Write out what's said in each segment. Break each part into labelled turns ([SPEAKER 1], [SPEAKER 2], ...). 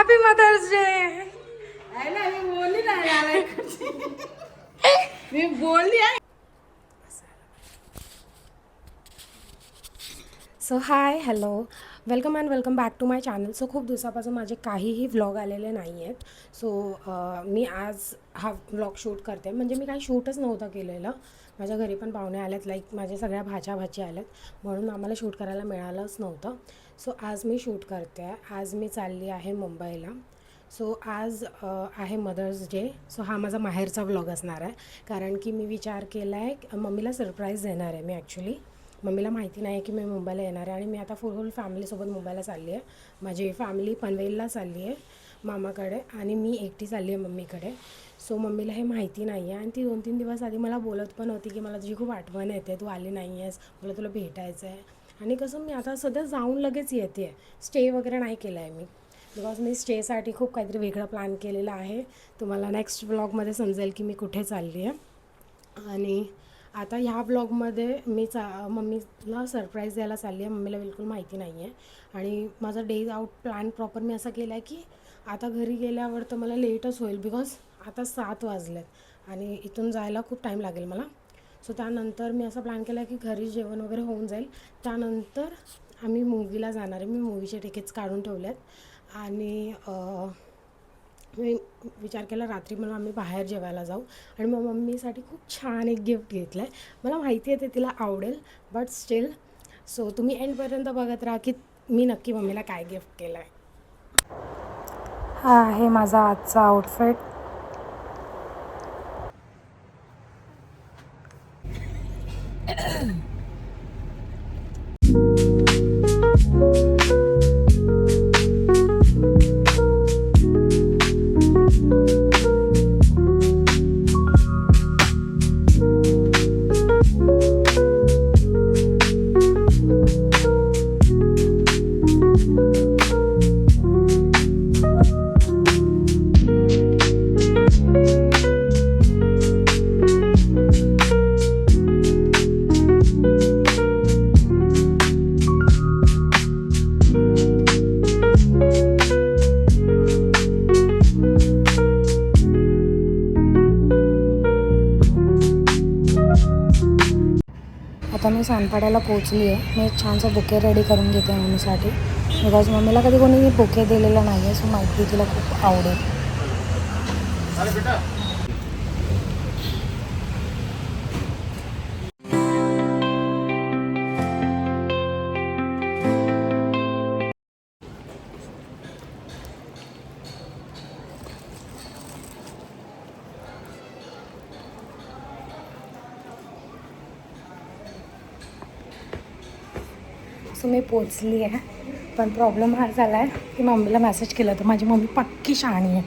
[SPEAKER 1] Happy mother's day.
[SPEAKER 2] मी बोलली आहे.
[SPEAKER 1] So hi hello welcome and welcome back to my channel. So खूप दिवसापासून माझे काहीही व्लॉग आलेले नाही आहेत. सो मी आज हा व्लॉग शूट करते. म्हणजे मी काही शूटच नव्हतं केलेलं. माझ्या घरी पण पाहुणे आलेत, लाईक माझ्या सगळ्या भाची आल्यात, म्हणून आम्हाला शूट करायला मिळालंच नव्हतं. सो आज मी शूट करते. आज मी चालली आहे मुंबईला. सो आज आहे मदर्स डे. सो हा माझा माहेरचा व्लॉग असणार आहे, कारण की मी विचार केला आहे मम्मीला सरप्राईज देणार आहे. मी ॲक्च्युली मम्मीला माहिती नाही की मी मुंबईला येणार आहे आणि मी आता फुल फॅमिलीसोबत मुंबईला चालली आहे. माझी फॅमिली पनवेलला चालली आहे मामाकडे आणि मी एकटी चालली आहे मम्मीकडे. सो मम्मीला हे माहिती नाही आहे आणि ती 2-3 दिवस आधी मला बोलत पण होती की मला तुझी खूप आठवण येते, तू आली नाही आहेस, मला तुला भेटायचं आहे. आणि कसं मी आता सध्या जाऊन लगेच येते आहे, स्टे वगैरे नाही केलं आहे मी, बिकॉज मी स्टेसाठी खूप काहीतरी वेगळं प्लॅन केलेलं आहे. तुम्हाला नेक्स्ट व्लॉगमध्ये समजेल की मी कुठे चालली आहे. आणि आता ह्या व्लॉगमध्ये मी मम्मीला सरप्राईज द्यायला चालली आहे. मम्मीला बिलकुल माहिती नाही आहे आणि माझा डेज आउट प्लॅन प्रॉपर मी असा केला आहे की आता घरी गेल्यावर तर मला लेटच होईल, बिकॉज आता 7 वाजलेत आणि इथून जायला खूप टाईम लागेल मला. सो त्यानंतर मी असा प्लॅन केला की घरी जेवण वगैरे होऊन जाईल, त्यानंतर आम्ही मूव्हीला जाणार आहे. मी मूव्हीचे तिकीट्स काढून ठेवले आहेत आणि मी विचार केला रात्री म्हणून आम्ही बाहेर जेवायला जाऊ. आणि मग मम्मीसाठी खूप छान एक गिफ्ट घेतलं आहे. मला माहिती आहे ते तिला आवडेल, बट स्टील. सो तुम्ही एंडपर्यंत बघत राहा की मी नक्की मम्मीला काय गिफ्ट केलं आहे. हा आहे माझा आजचा आउटफिट. आता मी सानपाड्याला पोचली आहे. मी एक छानसा बुके रेडी करून घेते मम्मीसाठी, बिकॉज मम्मीला कधी कोणी बुके दिलेलं नाही आहे. सो माहिती तिला खूप आवडेल. सो मी पोचली आहे, पण प्रॉब्लेम हा झाला आहे की मम्मीला मेसेज केला तर माझी मम्मी पक्की शहाणी आहे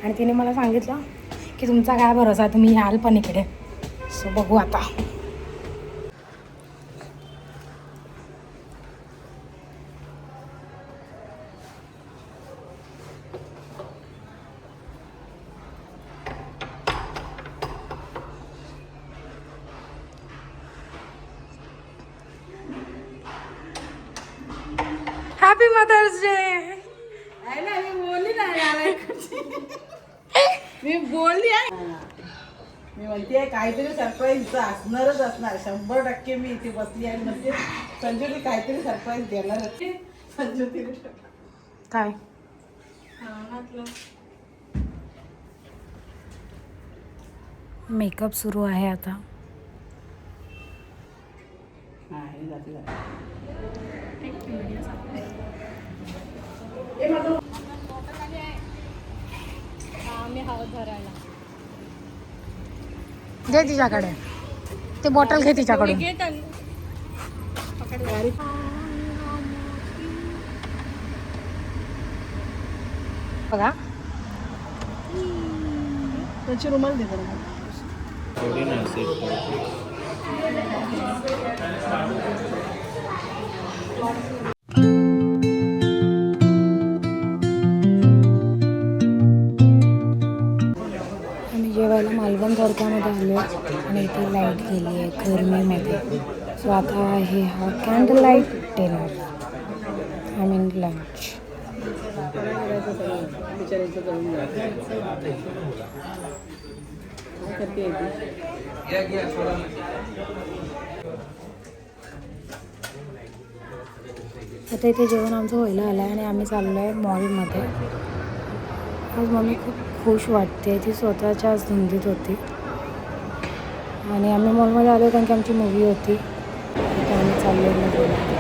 [SPEAKER 1] आणि तिने मला सांगितलं की तुमचा काय भरोसा, तुम्ही याल पण इकडे. सो बघू आता. Happy mother's day.
[SPEAKER 2] मी बोलली आहे. मी म्हणते काहीतरी सरप्राईज असणारच असणार 100%. मी इथे बसली आणि म्हणते संजूने काहीतरी सरप्राईज देणार. संजू तिने
[SPEAKER 1] काय मेकअप सुरू आहे आता. घे तिच्याकडे ते बॉटल, घे तिच्याकडून. बघा
[SPEAKER 2] त्याची रुमाल दे
[SPEAKER 1] जेवायला मालवण दर्ग्यामध्ये आलो आणि इथे लाईट गेली आहे गरमीमध्ये. सो आता आहे हा candle light dinner, I mean lunch.
[SPEAKER 2] सगळं बिचारायचं करून जायचं. काय करते
[SPEAKER 1] आता इथे जेवण आमचं व्हायला आलं आहे आणि आम्ही चाललो आहे मॉलमध्ये. आज मम्मी खूप खुश वाटते, ती स्वतःच्याच धुंदीत होती आणि आम्ही मॉलमध्ये आलो कारण की आमची मूवी होती. इथे आम्ही चाललो आहे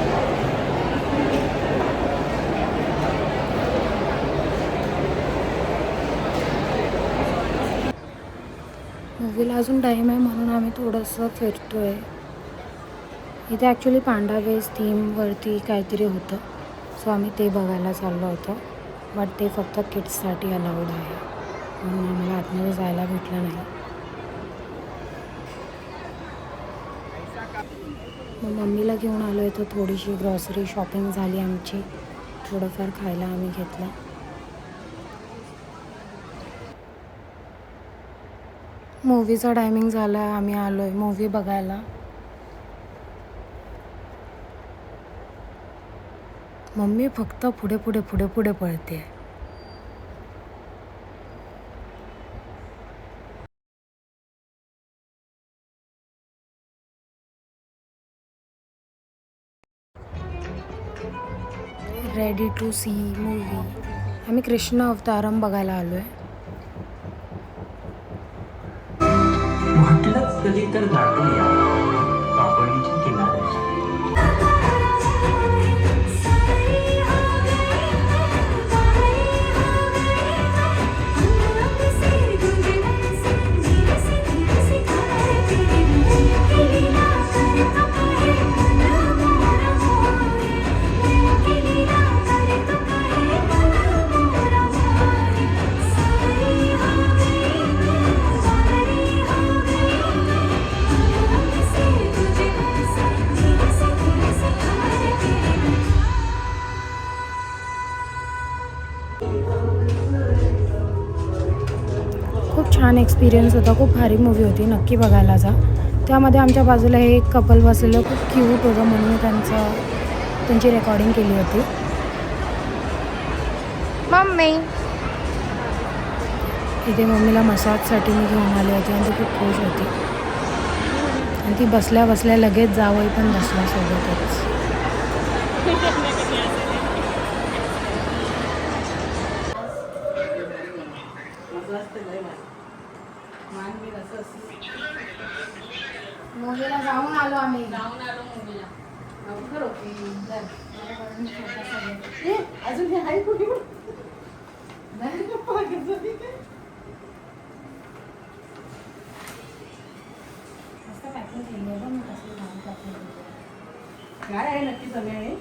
[SPEAKER 1] मूवीला अजून टाईम आहे म्हणून आम्ही थोडंसं फिरतो आहे. इथे ॲक्च्युली पांडा बेस थीमवरती काहीतरी होतं, सो आम्ही ते बघायला चाललो होतो. बट ते फक्त किड्ससाठी अलाउड आहे म्हणून आम्हाला आतमध्ये जायला भेटलं नाही. मग मम्मीला घेऊन आलो आहे, तर थोडीशी ग्रॉसरी शॉपिंग झाली आमची, थोडंफार खायला आम्ही घेतलं. मूवीचा टायमिंग झाला आहे, आम्ही आलो आहे मूवी बघायला. मम्मी फक्त पुढे पुढे पुढे पुढे पळते. Ready to see movie. आम्ही कृष्ण अवतारम बघायला आलो आहे.
[SPEAKER 3] म्हटलंच कधी तर गाठूया कापडीच्या किनाऱ्याची.
[SPEAKER 1] खूप छान एक्सपिरियन्स होता, खूप भारी मूवी होती, नक्की बघायला जा. त्यामध्ये आमच्या बाजूला हे एक कपल बसलेलं, खूप क्यूट होतं म्हणून मी त्यांची रेकॉर्डिंग केली होती. मम्मी इथे मम्मीला मसाजसाठी मी घेऊन आले होते आणि ती खूप खुश होती आणि ती बसल्या बसल्या लगेच जावई पण बसला सोबतच. मूवीला जाऊन आलो आम्ही.
[SPEAKER 2] अजून हे आहे कुठे काय आहे नक्की सगळे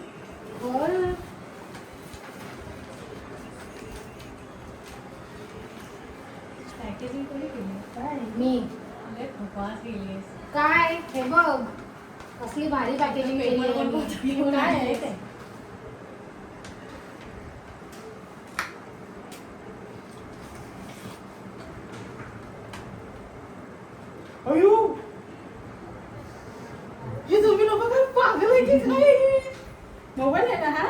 [SPEAKER 1] पॅकेजिंग कोणी केली? काय मी काय हे बघ, कसली भारी पॅकेजिंग केली. काय आहे ते?
[SPEAKER 2] अयो हे तुम्ही लोक काय पागल आहे की काय? मोबाईल आहे ना हा?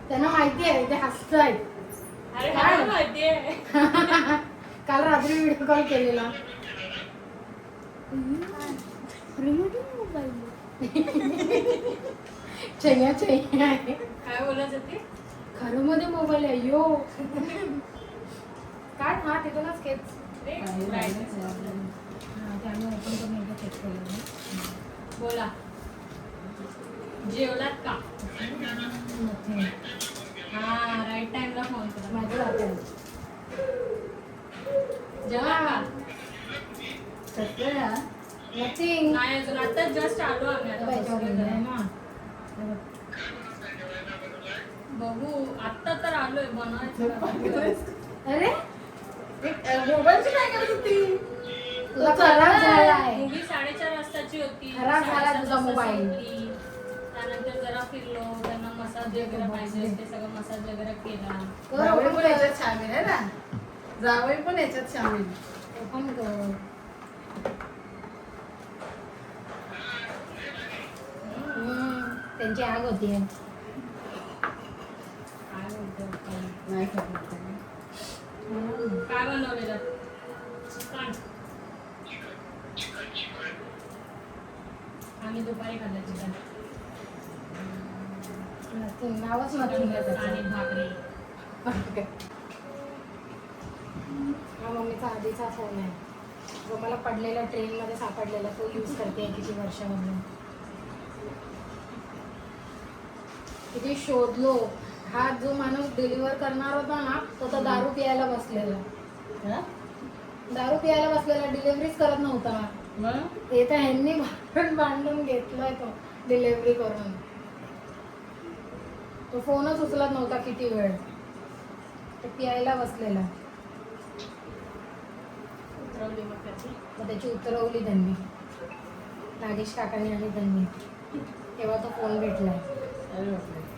[SPEAKER 1] त्यांना माहिती आहे ते हसतंय. काल रात्री व्हिडिओ कॉल केलेला. चैया चैया आहे.
[SPEAKER 4] काय बोलायचं ते?
[SPEAKER 1] खरं मध्ये मोबाईल आहे यो. काय हा तिथूनच खेच. त्यामुळे ओपन करून एकदा चेक केलं.
[SPEAKER 4] बोला, जेवलात का? हा, राईट टाइमला फोन करा.
[SPEAKER 1] माझं जाते
[SPEAKER 4] जेवला का?
[SPEAKER 1] नथिंग.
[SPEAKER 4] नाही अजून, आता जस्ट आलो आम्ही आता. बघू, आता तर आलोय बनवायचं.
[SPEAKER 1] अरे
[SPEAKER 2] मोबाईलची काय करत होती?
[SPEAKER 1] तुला खराब झालाय.
[SPEAKER 4] मूवी 4:30 वाजताची होती.
[SPEAKER 1] खराब झाला
[SPEAKER 4] 7:30
[SPEAKER 1] तुझा मोबाईल.
[SPEAKER 4] होती. त्यानंतर जरा फिरलो, त्यांना मसाज वगैरे पाहिजे ते सगळं मसाज वगैरे केला.
[SPEAKER 2] जावई पण याच्यात सामील आहे ना? जावई पण याच्यात सामील.
[SPEAKER 1] ओपन कर. त्यांची आग होती
[SPEAKER 4] काय बोलतो
[SPEAKER 2] नाही खात.
[SPEAKER 4] काय बनवलेलं चिकन आम्ही दुपारी खाल्लं चिकन
[SPEAKER 1] नावच नक्की
[SPEAKER 4] आणि भाकरी.
[SPEAKER 1] हा मम्मीचा आधीचा फोन आहे जो मला पडलेला ट्रेनमध्ये सापडलेला तो यूज करते किती वर्षामधून. किती शोधलो. हा जो माणूस डिलिव्हर करणार होता ना तो दारू पियायला बसलेला.
[SPEAKER 2] हा?
[SPEAKER 1] दारू पियायला बसलेला डिलिव्हरीच करत नव्हता.
[SPEAKER 2] मग
[SPEAKER 1] ते तर ह्यांनी भांडून घेतलाय तो डिलिव्हरी करून. तो फोनच उचलत नव्हता किती वेळ. तो पियायला बसलेला.
[SPEAKER 4] उतरवली मग त्याची.
[SPEAKER 1] मग त्याची उतरवली त्यांनी नागेश काकांनी आणि त्यांनी. तेव्हा तो फोन भेटलाय.
[SPEAKER 2] अरे बापरे.